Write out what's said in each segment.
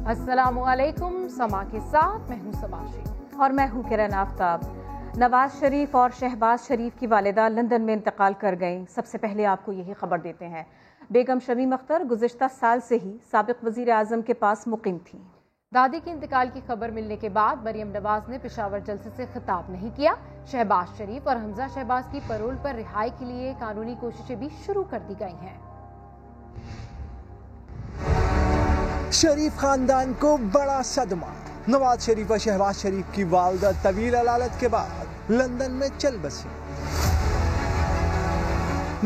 अस्सलामुअलैकुम। समा के साथ मैं हूं सबाशी और मैं हूं किरण आफ्ताब। नवाज शरीफ और शहबाज शरीफ की वालिदा लंदन में इंतकाल कर गईं। सबसे पहले आपको यही खबर देते हैं। बेगम शमीम अख्तर गुज़िश्ता साल से ही साबिक़ वज़ीर आज़म के पास मुक़ीम थी। दादी के इंतकाल की खबर मिलने के बाद मरियम नवाज ने पेशावर जलसे से खिताब नहीं किया। शहबाज शरीफ और हमजा शहबाज की परोल पर रिहाई के लिए कानूनी कोशिशें भी शुरू कर दी गई हैं। शरीफ खानदान को बड़ा सदमा। नवाज शरीफ और शहबाज शरीफ की वालदा तवील अलालत के बाद लंदन में चल बसी।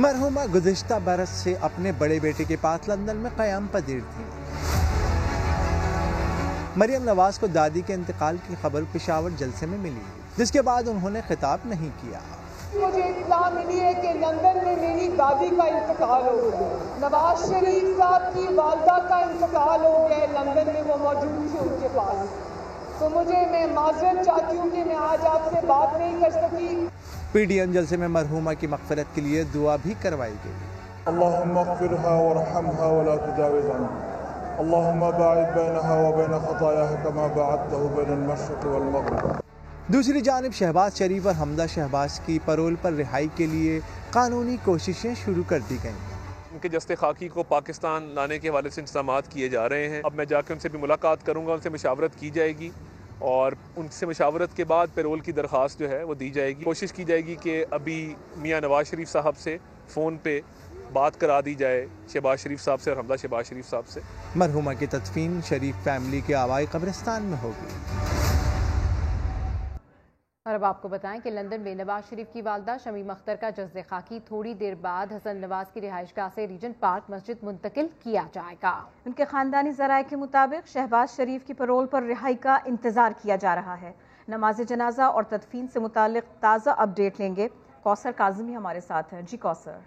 मरहुमा गुज़िश्ता बरस से अपने बड़े बेटे के पास लंदन में क़याम पजीर थी। मरियम नवाज को दादी के इंतकाल की खबर पेशावर जलसे में मिली, जिसके बाद उन्होंने खिताब नहीं किया। मुझे इत्तला मिली है कि लंदन में मेरी दादी का इंतकाल हो गया। नवाज शरीफ साहब की वालदा का इंतकाल हो गया। लंदन में वो मौजूद थे उनके पास, तो मैं माजरत चाहती हूँ कि मैं आज आपसे बात नहीं कर सकी। PDM जलसे में मरहुमा की मग़फ़िरत के लिए दुआ भी करवाई गई। अल्लाहुम्मा अग़फ़िरहा वरहमहा वला तुजाविज़ अन्हा, अल्लाहुम्मा बाइद बैनहा व बैन ख़तायाहा कमा बअदतहु बैनल मशरिक़ वल मग़रिब। दूसरी जानिब शहबाज शरीफ और हमजा शहबाज की परोल पर रिहाई के लिए कानूनी कोशिशें शुरू कर दी गईं। उनके जस्ते खाकी को पाकिस्तान लाने के हवाले से इंतज़ामात किए जा रहे हैं। अब मैं जाकर उनसे भी मुलाकात करूँगा, उनसे मशावरत की जाएगी और उनसे मशावरत के बाद पेरोल की दरख्वास्त जो है वो दी जाएगी। कोशिश की जाएगी कि अभी मियाँ नवाज शरीफ साहब से फ़ोन पे बात करा दी जाए, शहबाज शरीफ साहब से और हमजा शहबाज शरीफ साहब से। मरहुमा की तदफीन शरीफ फैमिली के आवाई कब्रिस्तान में होगी। और अब आपको बताएं कि लंदन में नवाज शरीफ की वालदा शमीम अख्तर का जज्दे खाकी थोड़ी देर बाद हसन नवाज की रिहाइशगाह से रीजेंट पार्क मस्जिद मुंतकिल किया जाएगा। उनके खानदानी ज़राए के मुताबिक शहबाज शरीफ की परोल पर रिहाई का इंतजार किया जा रहा है। नमाज जनाजा और तदफीन से मुतालिक ताज़ा अपडेट लेंगे। कौसर काज़मी हमारे साथ हैं। जी कौसर।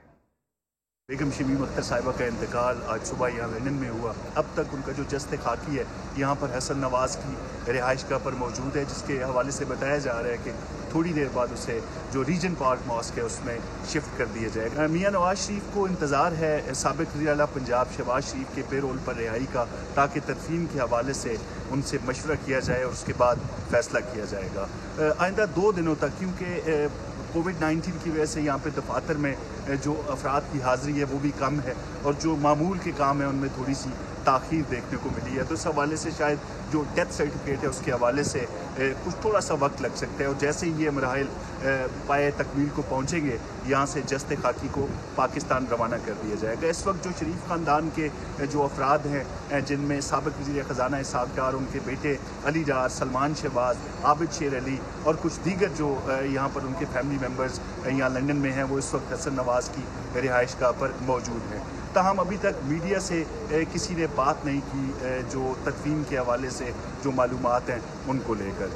बेगम शमीम अख्तर साहिबा का इंतकाल आज सुबह यहाँ लंदन में हुआ। अब तक उनका जो जस्ते खाकी है यहाँ पर हसन नवाज की रिहाइशगाह पर मौजूद है, जिसके हवाले से बताया जा रहा है कि थोड़ी देर बाद उसे जो रीजन पार्क मॉस्क है उसमें शिफ्ट कर दिया जाएगा। मियाँ नवाज शरीफ को इंतज़ार है साबिक़ वज़ीर आला पंजाब शहबाज शरीफ के पेरोल पर रिहाई का, ताकि तदफीन के हवाले से उनसे मशवरा किया जाए और उसके बाद फैसला किया जाएगा। आइंदा 2 दिनों तक, क्योंकि कोविड-19 की वजह से यहाँ पे दफातर में जो अफराद की हाज़िरी है वो भी कम है और जो मामूल के काम है उनमें थोड़ी सी ताख़ीर देखने को मिली है, तो इस हवाले से शायद जो डेथ सर्टिफिकेट है उसके हवाले से कुछ थोड़ा सा वक्त लग सकता है। और जैसे ही ये मराहिल पाए तकमील को पहुँचेंगे, यहाँ से जस्ते खाकी को पाकिस्तान रवाना कर दिया जाएगा। इस वक्त जो शरीफ ख़ानदान के जो अफराद हैं, जिनमें साबिक़ वज़ीर ख़ज़ाना इसहाक़ डार, उनके बेटे अली डार, सलमान शहबाज, आबिद शेर अली और कुछ दीगर जो यहाँ पर उनके फैमिली मेम्बर्स यहाँ लंदन में हैं, वो इस वक्त हसन नवाज की रिहाइशगाह पर मौजूद हैं। ताहम अभी तक मीडिया से किसी ने बात नहीं की जो तदफीन के हवाले से जो मालूमात हैं उनको लेकर।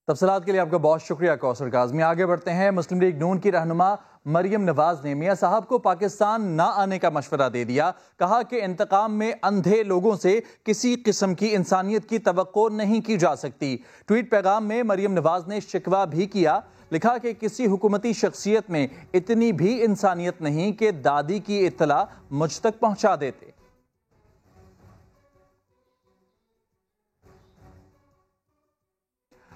तफसीलात के लिए आपका बहुत शुक्रिया कौसर काज़मी। आगे बढ़ते हैं। मुस्लिम लीग नून की रहनुमा मरियम नवाज ने मियाँ साहब को पाकिस्तान ना आने का मशवरा दे दिया। कहा कि इंतकाम में अंधे लोगों से किसी किस्म की इंसानियत की तवक्को नहीं की जा सकती। ट्वीट पैगाम में मरियम नवाज ने शिकवा भी किया। लिखा कि किसी हुकूमती शख्सियत में इतनी भी इंसानियत नहीं कि दादी की इत्तला मुझ तक पहुंचा देते।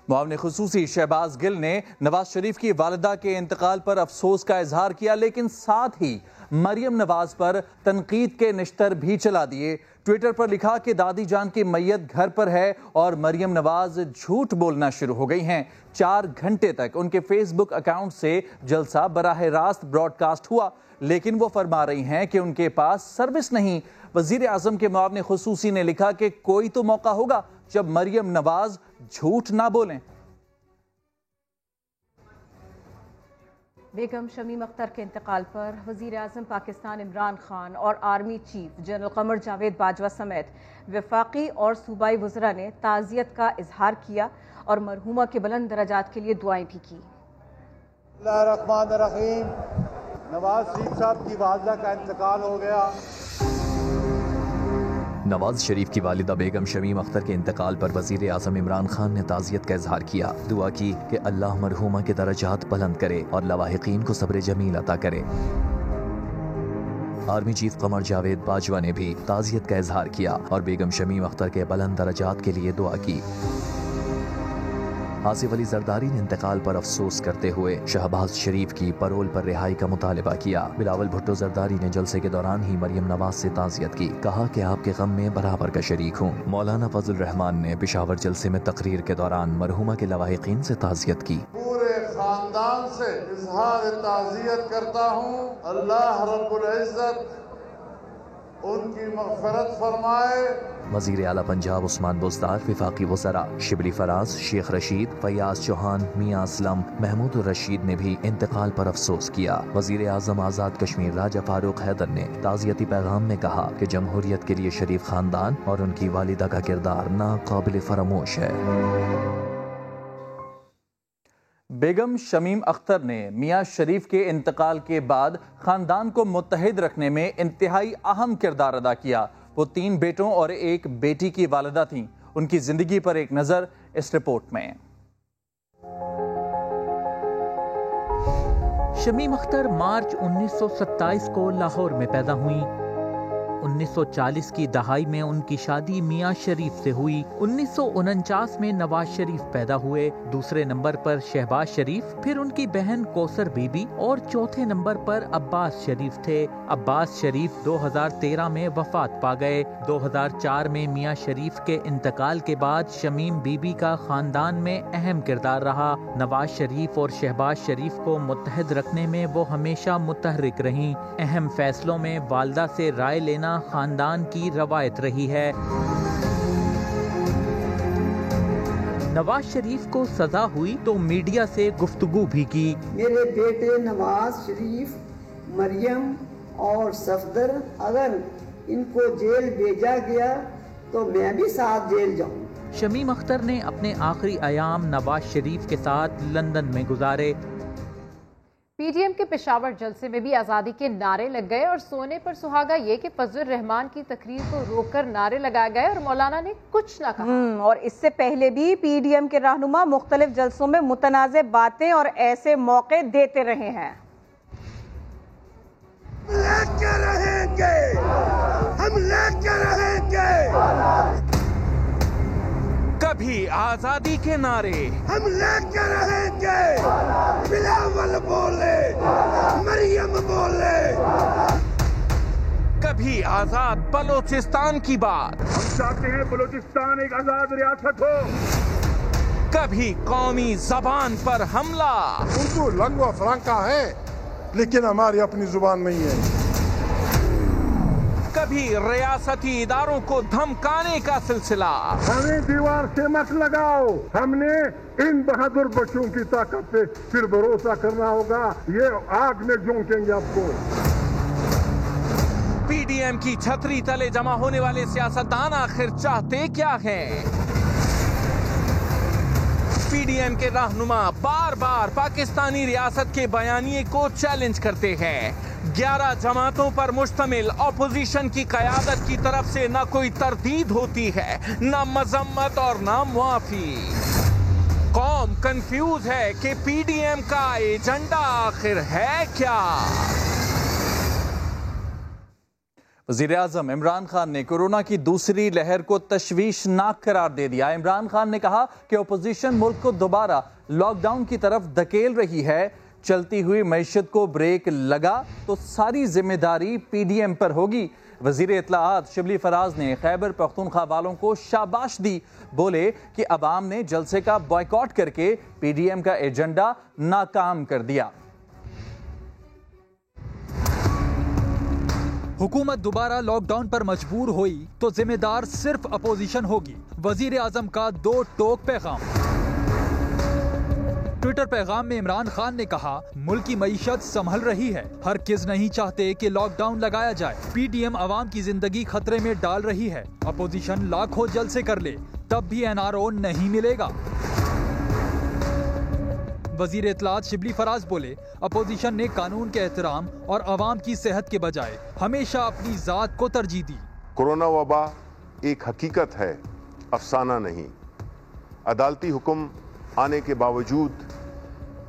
मुआविन खुसूसी शहबाज गिल ने नवाज शरीफ की वालिदा के इंतकाल पर अफसोस का इजहार किया, लेकिन साथ ही मरियम नवाज पर तनकीद के निश्तर भी चला दिए। ट्विटर पर लिखा कि दादी जान की मैयत घर पर है और मरियम नवाज झूठ बोलना शुरू हो गई हैं। 4 घंटे तक उनके फेसबुक अकाउंट से जलसा बराह रास्त ब्रॉडकास्ट हुआ, लेकिन वो फरमा रही हैं कि उनके पास सर्विस नहीं। वजीर आजम के मुआविन खुसूसी ने लिखा कि कोई तो मौका होगा जब मरियम नवाज झूठ ना बोलें। बेगम शमीम अख्तर के इंतकाल पर वज़ीर आज़म पाकिस्तान इमरान खान और army chief general Qamar Javed Bajwa समेत वफाकी और सूबाई वज़रा ने ताज़ियत का इजहार किया और मरहूमा के बुलंद दराजात के लिए दुआएं भी की। नवाज शरीफ साहब की वालिदा का इंतकाल हो गया। नवाज शरीफ की वालिदा बेगम शमीम अख्तर के इंतकाल पर वज़ीर आज़म इमरान खान ने ताज़ियत का इजहार किया। दुआ की कि अल्लाह मरहूमा के दरजात बुलंद करे और लवाहिकीन को सब्र जमील अता करे। आर्मी चीफ कमर जावेद बाजवा ने भी ताज़ियत का इजहार किया और बेगम शमीम अख्तर के बुलंद दर्जात के लिए दुआ की। आसिफ अली जरदारी ने इंतकाल पर अफसोस करते हुए शहबाज शरीफ की परोल पर रिहाई का मुतालबा किया। बिलावल भुट्टो जरदारी ने जलसे के दौरान ही मरियम नवाज से ताज़ियत की, कहा कि आपके गम में बराबर का शरीक हूँ। मौलाना फजल रहमान ने पेशावर जलसे में तकरीर के दौरान मरहुमा के लवाहिकीन से ताज़ियत की। पूरे खानदान से इजहार ताज़ियत करता हूँ। अल्लाह रब्बुल इज्जत उनकी मग़फ़िरत फरमाए। वज़ीर आला पंजाब उस्मान बुज़दार, वफ़ाक़ी वज़रा शिबली फराज, शेख रशीद, फयाज चौहान, मियाँ असलम, महमूद रशीद ने भी इंतकाल पर अफसोस किया। वज़ीर आज़म आज़ाद कश्मीर राजा फारूक हैदर ने ताज़ियती पैगाम में कहा कि जमहूरियत के लिए शरीफ ख़ानदान और उनकी वालिदा का किरदार नाक़ाबिल फ़रामोश है। बेगम शमीम अख्तर ने मियाँ शरीफ के इंतकाल के बाद ख़ानदान को मुत्तहिद रखने में इंतहाई अहम किरदार अदा किया। वो 3 बेटों और 1 बेटी की वालिदा थीं। उनकी जिंदगी पर एक नज़र इस रिपोर्ट में। शमीम अख्तर मार्च 1927 को लाहौर में पैदा हुई। 1940 की दहाई में उनकी शादी मियाँ शरीफ से हुई। 1949 में नवाज शरीफ पैदा हुए। दूसरे नंबर पर शहबाज शरीफ, फिर उनकी बहन कौसर बीबी और चौथे नंबर पर अब्बास शरीफ थे। अब्बास शरीफ 2013 में वफात पा गए। 2004 में मियाँ शरीफ के इंतकाल के बाद शमीम बीबी का खानदान में अहम किरदार रहा। नवाज शरीफ और शहबाज शरीफ को मुत्तहिद रखने में वो हमेशा मुतहर्रिक रहीं। अहम फैसलों में वालदा से राय लेना खानदान की रवायत रही है। नवाज शरीफ को सजा हुई तो मीडिया से गुफ्तगू भी की। मेरे बेटे नवाज शरीफ, मरियम और सफदर, अगर इनको जेल भेजा गया तो मैं भी साथ जेल जाऊं। शमीम अख्तर ने अपने आखिरी अयाम नवाज शरीफ के साथ लंदन में गुजारे। पीडीएम के पेशावर जलसे में भी आज़ादी के नारे लग गए और सोने पर सुहागा ये कि फजल रहमान की तकरीर को रोककर नारे लगाए गए और मौलाना ने कुछ ना कहा। और इससे पहले भी पीडीएम के रहनुमा मुख्तलिफ जलसों में मुतनाज़े बातें और ऐसे मौके देते रहे हैं। लेके रहेंगे, हम लेके रहेंगे। कभी आजादी के नारे हम लेके रहेंगे। बिलावल बोले, मरियम बोले। कभी आजाद बलोचिस्तान की बात, हम चाहते हैं बलोचिस्तान एक आजाद रियासत हो। कभी कौमी जबान पर हमला। उर्दू लंगवा फ्रांका है लेकिन हमारी अपनी जुबान नहीं है। कभी रियासती इदारों को धमकाने का सिलसिला। हमें दीवार से मत लगाओ, हमने इन बहादुर बच्चों की ताकत पे फिर भरोसा करना होगा। ये आग में झोंकेंगे आपको। पीडीएम की छतरी तले जमा होने वाले सियासतदान आखिर चाहते क्या हैं? पीडीएम के रहनुमा बार बार पाकिस्तानी रियासत के बयानिए को चैलेंज करते हैं। 11 जमातों पर मुश्तमिल ऑपोजिशन की कयादत की तरफ से न कोई तरदीद होती है, न मजम्मत और न मुआफी। कौम कंफ्यूज है कि पीडीएम का एजेंडा आखिर है क्या। वज़ीर-ए-आज़म इमरान खान ने कोरोना की दूसरी लहर को तशवीशनाक करार दे दिया। इमरान खान ने कहा कि अपोजिशन मुल्क को दोबारा लॉकडाउन की तरफ धकेल रही है। चलती हुई मईशत को ब्रेक लगा तो सारी जिम्मेदारी पीडीएम पर होगी। वज़ीर इत्तलाआत शिबली फराज ने खैबर पख्तूनख्वा वालों को शाबाश दी। बोले कि अवाम ने जलसे का बॉयकॉट करके पीडीएम का एजेंडा नाकाम कर दिया। हुकूमत दोबारा लॉकडाउन पर मजबूर हुई तो जिम्मेदार सिर्फ अपोजिशन होगी। वजीर आजम का 2 टोक पैगाम। ट्विटर पैगाम में इमरान खान ने कहा, मुल्क की मईशत संभल रही है, हर किस नहीं चाहते कि लॉकडाउन लगाया जाए। पीडीएम अवाम की जिंदगी खतरे में डाल रही है। अपोजिशन लाखों जलसे कर ले तब भी एनआरओ नहीं मिलेगा। वजीर इत्तलाआत शिबली फराज बोले, अपोजिशन ने कानून के एहतराम और अवाम की सेहत के बजाय हमेशा अपनी जात को तरजीह दी। कोरोना वबा एक हकीकत है, अफसाना नहीं। अदालती हुक्म आने के बावजूद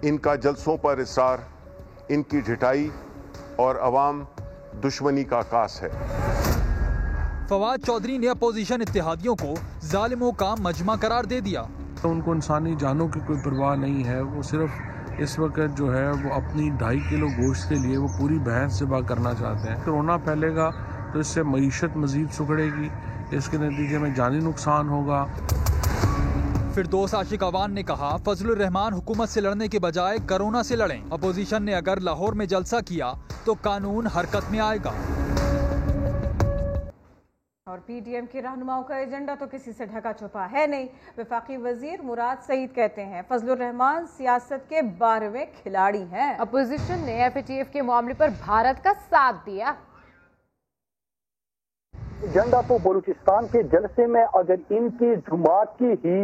इनका जलसों पर इसरार, इनकी ढिठाई और अवाम दुश्मनी का आकाश है। फवाद चौधरी ने अपोजिशन इत्तेहादियों को जालिमों का मजमा करार दे दिया। उनको इंसानी जानों की कोई परवाह नहीं है। वो सिर्फ इस वक्त जो है वो अपनी 2.5 किलो गोश्त के लिए वो पूरी भैंस ज़िबा करना चाहते हैं। कोरोना फैलेगा तो इससे मईशत मजीद सुगड़ेगी, इसके नतीजे में जानी नुकसान होगा। फिरदौस आशिक अवान ने कहा, फजलुर रहमान हुकूमत से लड़ने के बजाय कोरोना से लड़ें। अपोजिशन ने अगर लाहौर में जलसा किया तो कानून हरकत में आएगा। और पीडीएम के रहनुमाओं का एजेंडा तो किसी से ढका छुपा है नहीं। वफाकी वजीर मुराद सईद कहते हैं फजलुर रहमान सियासत के 12वें खिलाड़ी हैं। अपोजिशन ने एफएटीएफ के मामले पर भारत का साथ दिया। एजेंडा तो बलूचिस्तान के जलसे में अगर इनकी जमात की ही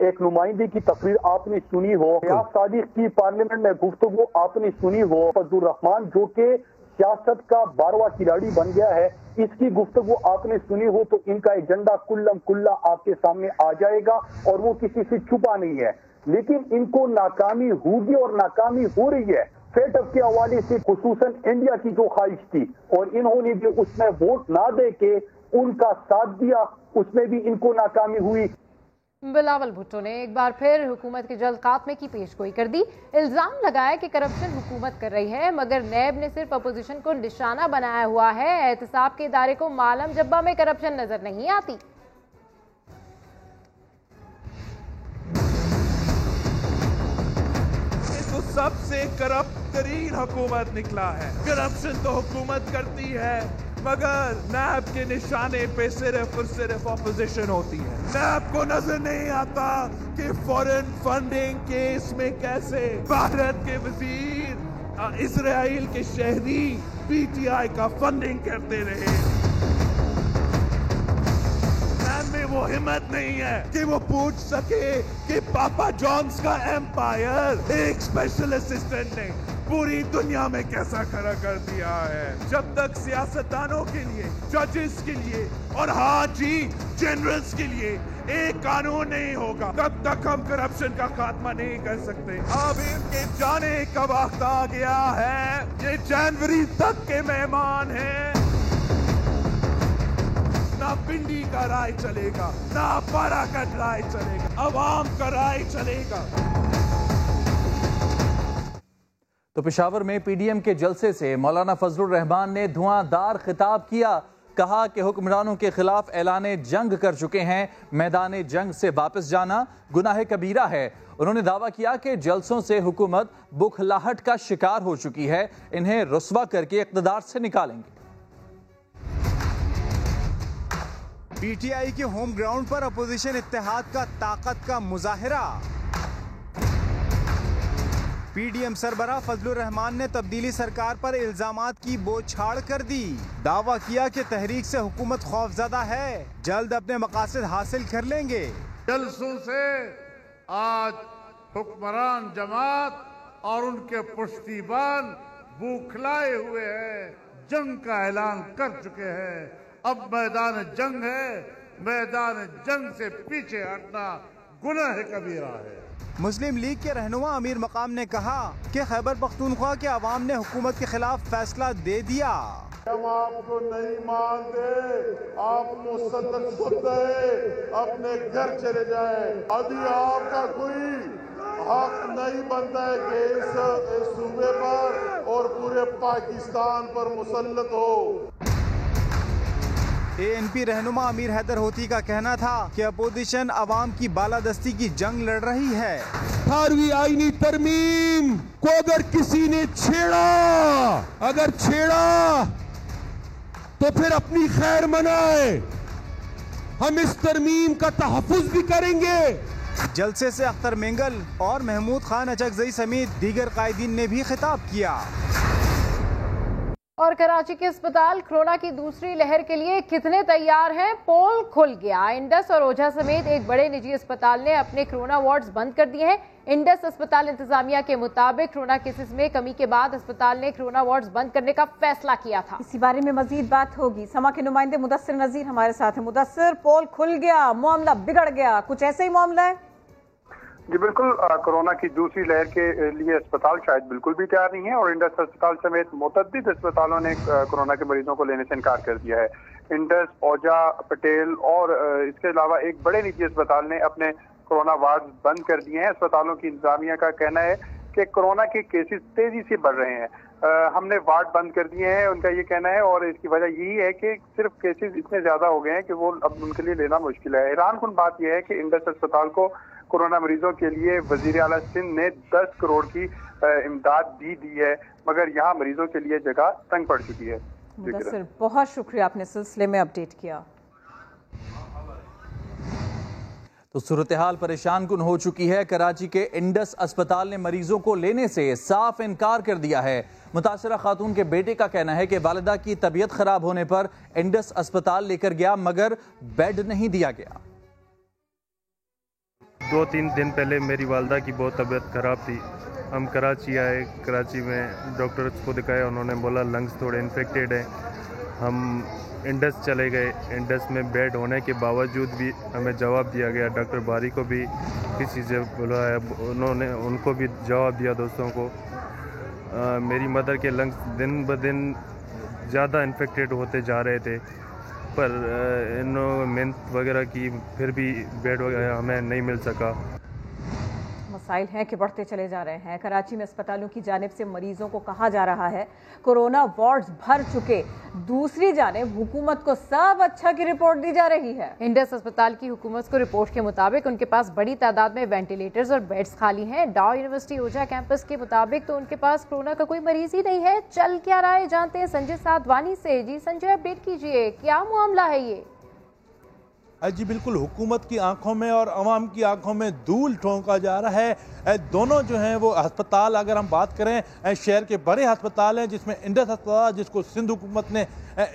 एक नुमाइंदगी की तकरीर आपने सुनी हो, रियाज सादिक की पार्लियामेंट में गुफ्तगू आपने सुनी हो, फजलुर रहमान जो के सियासत का 12वां खिलाड़ी बन गया है, इसकी गुफ्तगू आपने सुनी हो, तो इनका एजेंडा कुल्लम कुल्ला आपके सामने आ जाएगा और वो किसी से छुपा नहीं है। लेकिन इनको नाकामी होगी और नाकामी हो रही है। फेटअप के हवाले से खुसूसन इंडिया की जो ख्वाहिश थी और इन्होंने भी उसमें वोट ना दे के उनका साथ दिया, उसमें भी इनको नाकामी हुई। बिलावल भुट्टो ने एक बार फिर हुकूमत के जल्द खात्मे की पेशगोई कर दी। इल्जाम लगाया कि करप्शन हुकूमत कर रही है, मगर नैब ने सिर्फ अपोजिशन को निशाना बनाया हुआ है। एहतसाब के इदारे को मालम जब्बा में करप्शन नजर नहीं आती। तो सबसे करप्ट तरीन हुकूमत निकला है। करप्शन तो हुकूमत करती है, मगर नैब के निशाने पे सिर्फ और सिर्फ ऑपोजिशन होती है। नैब को नजर नहीं आता कि फॉरेन फंडिंग केस में कैसे भारत के वजीर इजराइल के शहरी पीटीआई का फंडिंग करते रहे। नैब में वो हिम्मत नहीं है कि वो पूछ सके कि पापा जॉन्स का एम्पायर एक स्पेशल असिस्टेंट ने पूरी दुनिया में कैसा खड़ा कर दिया है। जब तक सियासतदानों के लिए, जजेस के लिए और हाँ जी जनरल्स के लिए एक कानून नहीं होगा, तब तक हम करप्शन का खात्मा नहीं कर सकते। अब इनके जाने का वक्त आ गया है। ये जनवरी तक के मेहमान हैं। ना पिंडी का राय चलेगा, ना पारा का राय चलेगा, अवाम का राय चलेगा। तो पेशावर में पीडीएम के जलसे से मौलाना फजलुर रहमान ने धुआंधार खिताब किया। कहा कि हुक्मरानों के खिलाफ ऐलाने जंग कर चुके हैं, मैदान जंग से वापस जाना गुनाह कबीरा है। उन्होंने दावा किया कि जलसों से हुकूमत बुखलाहट का शिकार हो चुकी है, इन्हें रुस्वा करके इक़्तिदार से निकालेंगे। पीटीआई के होम ग्राउंड पर अपोजिशन इत्तेहाद का ताकत का मुजाहिरा। पीडीएम सरबराह फजलुर रहमान ने तब्दीली सरकार पर इल्जामात की बौछार कर दी। दावा किया कि तहरीक से हुकूमत खौफजदा है, जल्द अपने मकासद हासिल कर लेंगे। जलसों से आज हुक्मरान जमात और उनके पुश्तीबान बौखलाए हुए हैं, जंग का ऐलान कर चुके हैं। अब मैदान जंग है, मैदान जंग से पीछे हटना गुनाह कबीरा है। मुस्लिम लीग के रहनुमा अमीर मकाम ने कहा कि खैबर पख्तूनख्वा के अवाम ने हुकूमत के खिलाफ फैसला दे दिया। हम आपको नहीं मानते, आप मुसद्दक सुनते अपने घर चले जाए। अभी आपका कोई हक नहीं बनता है कि इस सूबे पर और पूरे पाकिस्तान पर मुसल्लत हो। एएनपी रहनुमा अमीर हैदर होती का कहना था कि अपोजिशन अवाम की बालादस्ती की जंग लड़ रही है। 18वीं आईनी तरमीम को अगर किसी ने छेड़ा तो फिर अपनी खैर मनाए। हम इस तरमीम का तहफ़्फ़ुज़ भी करेंगे। जलसे से अख्तर मेंगल और महमूद खान अचकजई समेत दीगर कायदीन ने भी खिताब किया। और कराची के अस्पताल कोरोना की दूसरी लहर के लिए कितने तैयार हैं? पोल खुल गया। इंडस और ओझा समेत एक बड़े निजी अस्पताल ने अपने कोरोना वार्ड्स बंद कर दिए हैं। इंडस अस्पताल इंतजामिया के मुताबिक कोरोना केसेस में कमी के बाद अस्पताल ने कोरोना वार्ड्स बंद करने का फैसला किया था। इसी बारे में मजीद बात होगी। समा के नुमाइंदे मुदस्सिर नजीर हमारे साथ है। मुदस्सिर, पोल खुल गया, मामला बिगड़ गया, कुछ ऐसे ही मामला है? जी बिल्कुल, कोरोना की दूसरी लहर के लिए अस्पताल शायद बिल्कुल भी तैयार नहीं है और इंडस अस्पताल समेत मुतअद्दिद अस्पतालों ने कोरोना के मरीजों को लेने से इनकार कर दिया है। इंडस, ओजा, पटेल और इसके अलावा एक बड़े निजी अस्पताल ने अपने कोरोना वार्ड बंद कर दिए हैं। अस्पतालों की इंतजामिया का कहना है कि कोरोना के केसेस तेजी से बढ़ रहे हैं, हमने वार्ड बंद कर दिए हैं, उनका ये कहना है। और इसकी वजह यही है कि सिर्फ केसेस इतने ज्यादा हो गए हैं कि वो अब उनके लिए लेना मुश्किल है। हैरानकुन बात यह है कि इंडस अस्पताल को कोरोना मरीजों के लिए वजीर आला सिंध ने 10 करोड़ की इमदाद दी है, मगर यहाँ मरीजों के लिए जगह तंग पड़ चुकी है। मुदस्सिर, बहुत शुक्रिया, आपने सिलसिले में अपडेट किया। तो सूरत हाल परेशान कुन हो चुकी है। कराची के इंडस अस्पताल ने मरीजों को लेने से साफ इनकार कर दिया है। मुतासरा खातून के बेटे का कहना है कि वालिदा की तबीयत खराब होने पर इंडस अस्पताल लेकर गया मगर बेड नहीं दिया गया। 2-3 दिन पहले मेरी वालिदा की बहुत तबीयत खराब थी, हम कराची आए, कराची में डॉक्टर्स को दिखाया, उन्होंने बोला लंग्स थोड़े इन्फेक्टेड हैं। हम इंडस चले गए, इंडस में बेड होने के बावजूद भी हमें जवाब दिया गया, डॉक्टर बारी को भी किसी से बुलाया, उन्होंने उनको भी जवाब दिया दोस्तों को। मेरी मदर के लंग्स दिन ब दिन ज़्यादा इन्फेक्टेड होते जा रहे थे, पर इन्होंने मेहनत वगैरह की, फिर भी बेड वगैरह हमें नहीं मिल सका। मसाइल हैं कि बढ़ते चले जा रहे हैं। कराची में अस्पतालों की जानिब से मरीजों को कहा जा रहा है कोरोना वार्ड्स भर चुके, दूसरी जानिब हुकूमत को सब अच्छा की रिपोर्ट दी जा रही है। इंडस अस्पताल की हुकूमत को रिपोर्ट के मुताबिक उनके पास बड़ी तादाद में वेंटिलेटर्स और बेड्स खाली हैं। डाउ यूनिवर्सिटी ओजा कैंपस के मुताबिक तो उनके पास कोरोना का कोई मरीज ही नहीं है। चल क्या रहा है जानते हैं संजय साधवानी से। जी संजय, अपडेट कीजिए, क्या मामला है ये? जी बिल्कुल, हुकूमत की आंखों में और अवाम की आंखों में धूल ठोंका जा रहा है। दोनों जो हैं वो अस्पताल, अगर हम बात करें शहर के बड़े अस्पताल हैं, जिसमें इंडस अस्पताल जिसको सिंध हुकूमत ने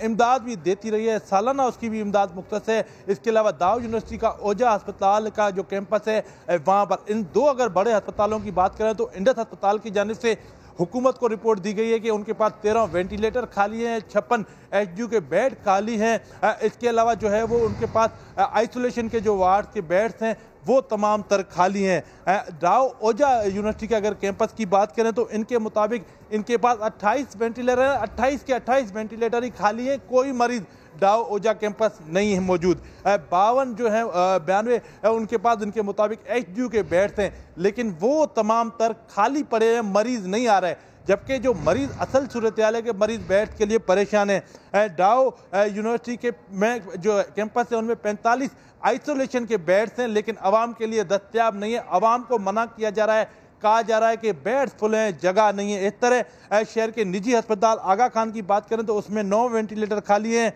इमदाद भी देती रही है, सालाना उसकी भी इमदाद मुख्तस है। इसके अलावा दाऊ यूनिवर्सिटी का ओजा अस्पताल का जो कैंपस है वहाँ पर, इन दो अगर बड़े अस्पतालों की बात करें तो इंडस अस्पताल की जानिब से हुकूमत को रिपोर्ट दी गई है कि उनके पास 13 वेंटिलेटर खाली हैं, 56 एचडीयू के बेड खाली हैं। इसके अलावा जो है वो उनके पास आइसोलेशन के जो वार्ड के बेड्स हैं वो तमाम तर खाली हैं। डाउ ओजा यूनिवर्सिटी के अगर कैंपस की बात करें तो इनके मुताबिक इनके पास 28 वेंटिलेटर हैं, 28 के 28 वेंटिलेटर ही खाली हैं, कोई मरीज डाउ ओजा कैंपस नहीं है मौजूद। 52 जो है 92 उनके पास उनके मुताबिक एचडीयू के बेड्स हैं, लेकिन वो तमाम तर खाली पड़े हैं, मरीज नहीं आ रहे। जबकि जो मरीज असल सूरत हाल है कि मरीज बेड के लिए परेशान है। डाउ यूनिवर्सिटी के में जो कैंपस है उनमें 45 आइसोलेशन के बेड्स हैं, लेकिन आवाम के लिए दस्तयाब नहीं है। आवाम को मना किया जा रहा है, कहा जा रहा है कि बेड्स फुल हैं, जगह नहीं है। इस तरह शहर के निजी अस्पताल आगा खान की बात करें तो उसमें 9 वेंटिलेटर खाली हैं,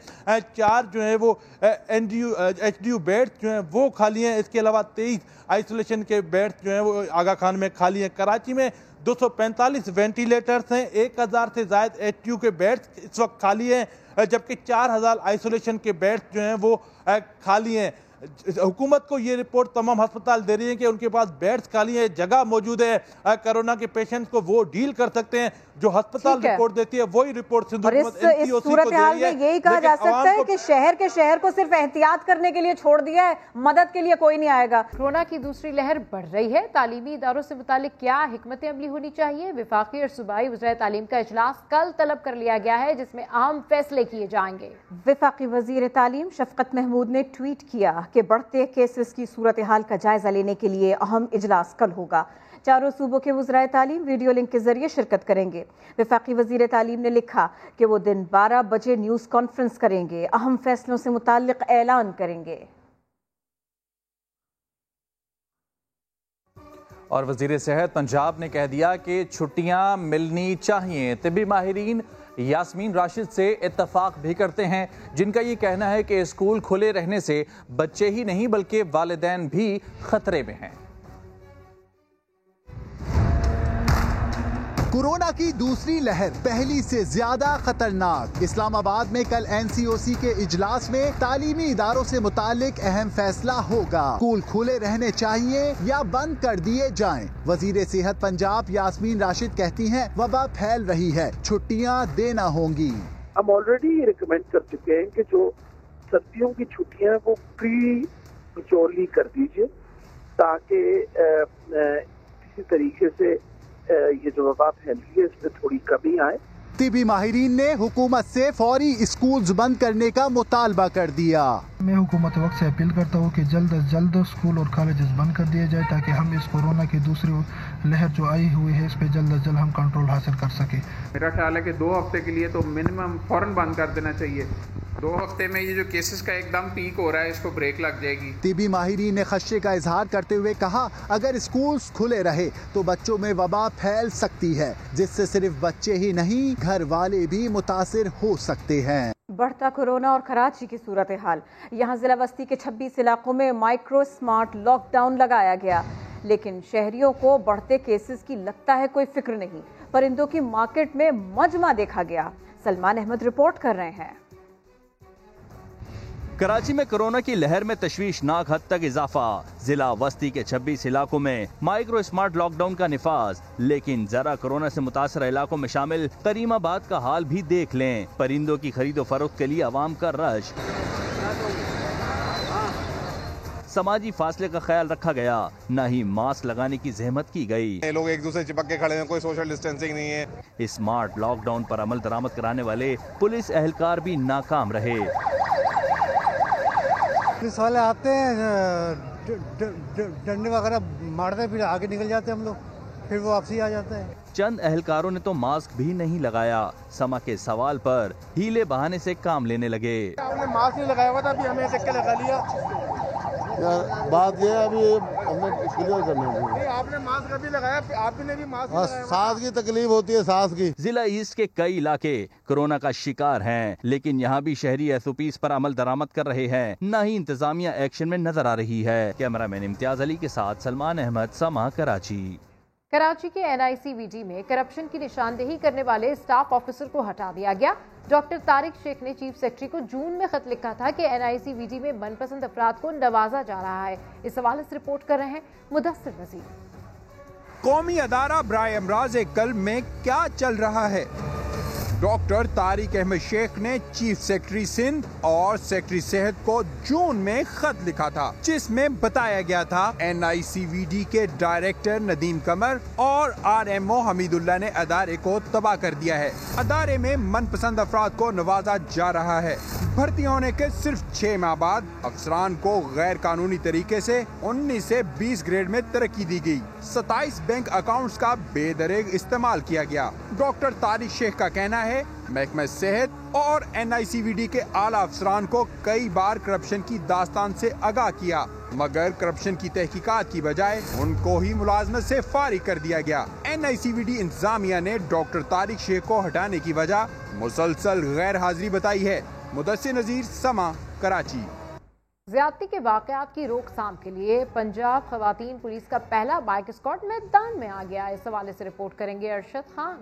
4 जो है वो एचडीयू बेड्स जो हैं वो खाली हैं। इसके अलावा 23 आइसोलेशन के बेड्स जो हैं वो आगा खान में खाली हैं। कराची में 245 वेंटिलेटर्स हैं, 1000 से ज़ायद एचडीयू के बेड्स इस वक्त खाली हैं, जबकि 4000 आइसोलेशन के बेड्स जो हैं वो खाली हैं। हुकूमत को ये रिपोर्ट तमाम अस्पताल दे रही है कि उनके पास बेड्स खाली है, जगह मौजूद है, कोरोना के पेशेंट्स को वो डील कर सकते हैं। जो अस्पताल रिपोर्ट देती है वही रिपोर्ट सिंध हुकूमत सूरत हाल में यही कहा जा सकता है कि शहर को सिर्फ एहतियात करने के लिए छोड़ दिया है, मदद के लिए कोई नहीं आएगा। कोरोना की दूसरी लहर बढ़ रही है, तालीमी इदारों से मुतालिक क्या हिकमत अमली होनी चाहिए? विफाकी और सूबाई वज़ीर तालीम का इजलास कल तलब कर लिया गया है, जिसमें अहम फैसले किए जाएंगे। विफाकी वजीर तालीम शफकत महमूद ने ट्वीट किया कि बढ़ते केसेस की सूरत हाल का जायजा लेने के लिए अहम इजलास कल होगा। चारों सूबों के वज़ीर तालीम वीडियो लिंक के जरिए शिरकत करेंगे। विफाकी वज़ीर तालीम ने लिखा कि वो दिन 12 बजे न्यूज़ कॉन्फ्रेंस करेंगे, अहम फैसलों से मुताल्लिक ऐलान करेंगे। और वज़ीर सेहत पंजाब ने कह दिया कि छुट्टियां मिलनी चाहिए। तिब्बी माहिरीन यास्मीन राशिद से इत्तफाक भी करते हैं, जिनका ये कहना है कि स्कूल खुले रहने से बच्चे ही नहीं बल्कि वालिदैन भी खतरे में हैं। कोरोना की दूसरी लहर पहली से ज्यादा खतरनाक। इस्लामाबाद में कल एनसीओसी के इजलास में तालीमी इदारों से मुतालिक अहम फैसला होगा। स्कूल खुले रहने चाहिए या बंद कर दिए जाएं। वजीर सेहत पंजाब यास्मीन राशिद कहती हैं वबा फैल रही है, छुट्टियां देना होंगी। हम ऑलरेडी रिकमेंड कर चुके हैं कि जो सर्दियों की छुट्टियां वो प्री मैच्योरली कर दीजिए, ताकि किसी तरीके से ये जो वबा फैली है इसमें थोड़ी कमी आए। तिबी माहिरीन ने हुकूमत से फौरी स्कूल्स बंद करने का मुतालबा कर दिया। मैं हुकूमत वक्त से अपील करता हूँ कि जल्द अज जल्द स्कूल और कॉलेजेस बंद कर दिए जाए ताकि हम इस कोरोना की दूसरी लहर जो आई हुई है इस पे जल्द अज जल्द हम कंट्रोल हासिल कर सके। मेरा ख्याल है कि 2 हफ्ते के लिए तो मिनिमम फौरन बंद कर देना चाहिए। 2 हफ्ते में ये जो केसेस का एकदम पीक हो रहा है इसको ब्रेक लग जाएगी। तिबी माहिरीन ने खदशे का इजहार करते हुए कहा, अगर स्कूल्स खुले रहे तो बच्चों में वबा फैल सकती है, जिससे सिर्फ बच्चे ही नहीं घर वाले भी मुतासिर हो सकते हैं। बढ़ता कोरोना और कराची की सूरत हाल। यहाँ जिला बस्ती के 26 इलाकों में माइक्रो स्मार्ट लॉकडाउन लगाया गया, लेकिन शहरियों को बढ़ते केसेस की लगता है कोई फिक्र नहीं। परिंदों की मार्केट में मजमा देखा गया। सलमान अहमद रिपोर्ट कर रहे हैं। कराची में कोरोना की लहर में तशवीशनाक हद तक इजाफा। जिला वस्ती के 26 इलाकों में माइक्रो स्मार्ट लॉकडाउन का निफाज। लेकिन जरा कोरोना से मुतासर इलाकों में शामिल करीमाबाद का हाल भी देख लें। परिंदों की खरीदो फरोख्त के लिए आवाम का रश। समाजी फासले का ख्याल रखा गया, न ही मास्क लगाने की जहमत की गई। लोग एक दूसरे चिपक के खड़े हैं, कोई सोशल डिस्टेंसिंग नहीं है। स्मार्ट लॉकडाउन पर अमल दरामद कराने वाले पुलिस एहलकार भी नाकाम रहे। पुलिस वाले आते हैं, डंडे वगैरह मारते, फिर आगे निकल जाते हैं हम लोग, फिर वो वापसी आ जाते हैं। चंद एहलकारों ने तो मास्क भी नहीं लगाया। समा के सवाल पर हीले बहाने से काम लेने लगे। आपने मास्क नहीं लगाया हुआ था, अभी हमें देख के लगा लिया। यार बात ये है, अभी हमें क्लियर करना है। आपने मास्क अभी लगाया, आपने भी मास्क लगाया। सांस की तकलीफ होती है, सांस की। जिला ईस्ट के कई इलाके कोरोना का शिकार हैं, लेकिन यहाँ भी शहरी SOPs पर अमल दरामद कर रहे हैं। न ही इंतजामिया एक्शन में नजर आ रही है। कैमरामैन इम्तियाज अली के साथ सलमान अहमद, समा, कराची। कराची के NICVD में करप्शन की निशानदेही करने वाले स्टाफ ऑफिसर को हटा दिया गया। डॉक्टर तारिक शेख ने चीफ सेक्रेटरी को जून में खत लिखा था कि NICVD में मनपसंद अफराद को नवाजा जा रहा है। इस हवाले से रिपोर्ट कर रहे हैं मुदस्सिर नजीर। कौमी अदारा बराए अमराज कल्ब में क्या चल रहा है? डॉक्टर तारिक अहमद शेख ने चीफ सेक्रेटरी सिंध और सेक्रेटरी सेहत को जून में खत लिखा था, जिसमें बताया गया था NICVD के डायरेक्टर नदीम कमर और RMO हमीदुल्लाह ने अदारे को तबाह कर दिया है। अदारे में मनपसंद अफराद को नवाजा जा रहा है। भर्ती होने के सिर्फ 6 माह बाद अफसरान को गैर कानूनी तरीके से 19 से 20 ग्रेड में तरक्की दी गई। 27 बैंक अकाउंट्स का बेदरेग इस्तेमाल किया गया। डॉक्टर तारिक शेख का कहना है महकमा सेहत और NICVD के आला अफसरान को कई बार करप्शन की दास्तान से आगाह किया, मगर करप्शन की तहकीकात की बजाय उनको ही मुलाजमत से फारिग कर दिया गया। NICVD इंतजामिया ने डॉक्टर तारिक शेख को हटाने की वजह मुसलसल गैर हाजिरी बताई है। मुदस्सिर नजीर, समा, कराची। ज्यादती के वाकयात की रोकथाम के लिए पंजाब खवातीन पुलिस का पहला बाइक स्क्वाड मैदान में आ गया। इस हवाले से रिपोर्ट करेंगे अरशद खान।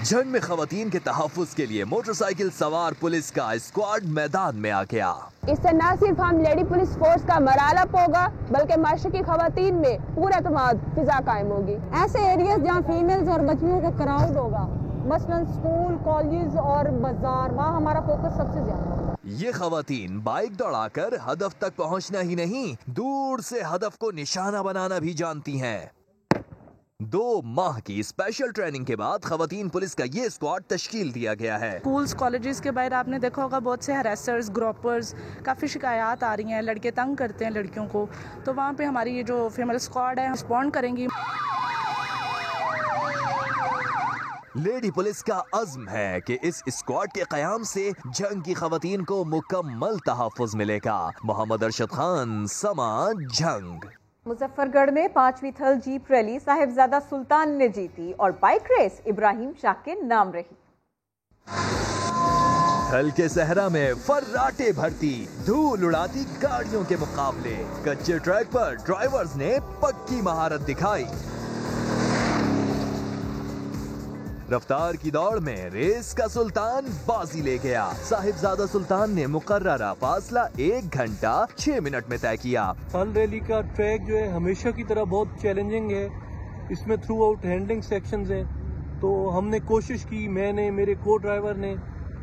जंग में खवातीन के तहफ़्फ़ुज़ के लिए मोटरसाइकिल सवार पुलिस का स्क्वाड मैदान में आ गया। इससे न सिर्फ हम लेडी पुलिस फोर्स का मराल अप होगा, बल्कि माशरे की खवातीन में पूरा एतमाद फिजा कायम होगी। ऐसे एरियाज जहाँ फीमेल्स और बच्चियों का क्राउड होगा, मसलन स्कूल, कॉलेज और बाजार, वहाँ हमारा फोकस सबसे ज्यादा होगा। ये खवातीन बाइक दौड़ाकर हदफ तक पहुँचना ही नहीं, दूर से हदफ को निशाना बनाना भी जानती हैं। 2 माह की स्पेशल ट्रेनिंग के बाद खवातीन पुलिस का ये स्क्वाड तश्कील दिया गया है। स्कूल्स, कॉलेजेस के बाहर आपने देखा होगा बहुत से हरासर्स, ग्रोपर्स, काफ़ी शिकायत आ रही हैं, लड़के तंग करते हैं लड़कियों को, तो वहाँ पे हमारी ये जो फीमेल स्क्वाड है रिस्पॉन्ड करेंगी। लेडी पुलिस का अज़्म है कि इस स्क्वाड के क़याम से जंग की खवातीन को मुकम्मल तहफ़्फ़ुज़ मिलेगा। मोहम्मद अरशद खान, समा, जंग। मुजफ्फरगढ़ में 5वीं थल जीप रैली साहिबजादा सुल्तान ने जीती और बाइक रेस इब्राहिम शाह के नाम रही। थल के सहरा में फर्राटे भरती, धूल उड़ाती गाड़ियों के मुकाबले, कच्चे ट्रैक पर ड्राइवर्स ने पक्की महारत दिखाई। रफ्तार की दौड़ में रेस का सुल्तान बाजी ले गया। साहिबजादा सुल्तान ने मुकर्ररा फासला 1 घंटा 6 मिनट में तय किया। फल रैली का ट्रैक जो है हमेशा की तरह बहुत चैलेंजिंग है। इसमें थ्रू आउट हैंडलिंग सेक्शंस हैं, तो हमने कोशिश की, मैंने, मेरे को ड्राइवर ने,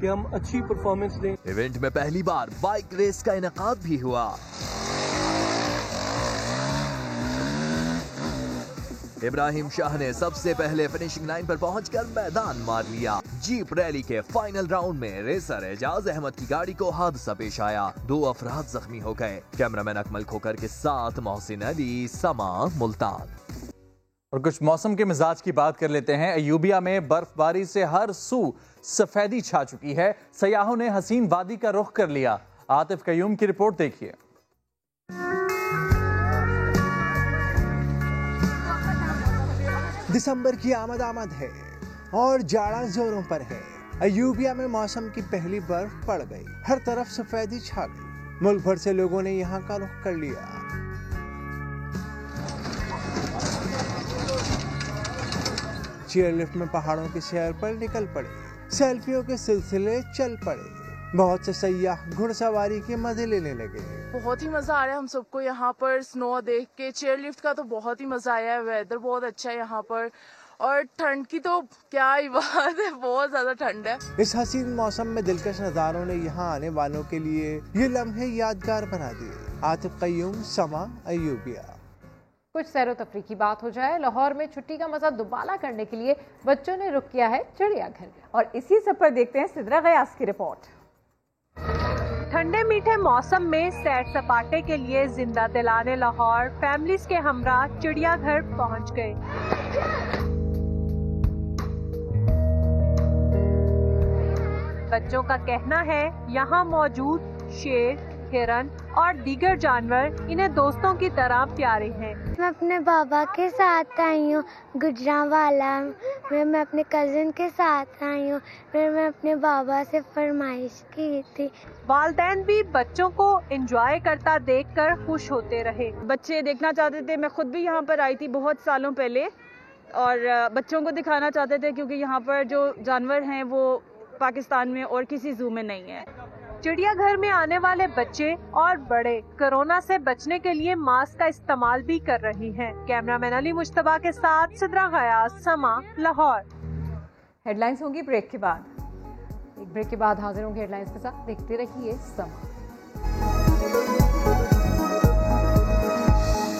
कि हम अच्छी परफॉर्मेंस दें। इवेंट में पहली बार बाइक रेस का इनेकाद भी हुआ। इब्राहिम शाह ने सबसे पहले फिनिशिंग लाइन पर पहुंचकर मैदान मार लिया। जीप रैली के फाइनल राउंड में रेसर एजाज अहमद की गाड़ी को हादसा पेश आया। 2 अफराद जख्मी हो गए। कैमरामैन अकमल खोकर के साथ मोहसिन अली, समा, मुल्तान। और कुछ मौसम के मिजाज की बात कर लेते हैं। अयूबिया में बर्फबारी से हर सू सफेदी छा चुकी है। सयाहों ने हसीन वादी का रुख कर लिया। आतिफ कयूम की रिपोर्ट देखिए। दिसंबर की आमद है और जाड़ा जोरों पर है। अयूबिया में मौसम की पहली बर्फ पड़ गई। हर तरफ सफेदी छा गई। मुल्क भर से लोगों ने यहाँ का रुख कर लिया। चेयरलिफ्ट में पहाड़ों की सैर पर निकल पड़े। सेल्फियों के सिलसिले चल पड़े। बहुत से सयाह घुड़सवारी के मजे लेने लगे। बहुत ही मजा आ रहा है हम सबको यहाँ पर स्नो देख के। चेयरलिफ्ट का तो बहुत ही मजा आया है। वेदर बहुत अच्छा है यहाँ पर और ठंड की तो क्या ही बात है, बहुत ज्यादा ठंड है। इस हसीन मौसम में दिलकश नजारों ने यहाँ आने वालों के लिए ये लम्हे यादगार बना दिए। आतिफ कयूम, समा, अयूबिया। कुछ सैरो तफरी की बात हो जाए। लाहौर में छुट्टी का मजा दुबाला करने के लिए बच्चों ने रुक किया है चिड़ियाघर। और इसी सब पर देखते हैं सिद्रा गयास की रिपोर्ट। ठंडे मीठे मौसम में सैर सपाटे के लिए जिंदा दिलाने लाहौर फैमिलीज के हमरा चिड़ियाघर पहुंच गए। बच्चों का कहना है यहाँ मौजूद शेर, हिरन और दीगर जानवर इन्हें दोस्तों की तरह प्यारे हैं। मैं अपने बाबा के साथ आई हूँ गुजरांवाला में। मैं अपने कजिन के साथ आई हूँ। फिर मैं अपने बाबा से फरमाइश की थी। वालिदैन भी बच्चों को एंजॉय करता देखकर खुश होते रहे। बच्चे देखना चाहते थे। मैं खुद भी यहाँ पर आई थी बहुत सालों पहले और बच्चों को दिखाना चाहते थे क्योंकि यहाँ पर जो जानवर हैं वो पाकिस्तान में और किसी जू में नहीं है। चिड़ियाघर में आने वाले बच्चे और बड़े कोरोना से बचने के लिए मास्क का इस्तेमाल भी कर रही हैं। कैमरामैन अली मुश्तबा के साथ सिद्रा गयास, समा, लाहौर। हेडलाइंस होंगी ब्रेक के बाद। एक ब्रेक के बाद हाजिर होंगे हेडलाइंस के साथ। देखते रहिए समा।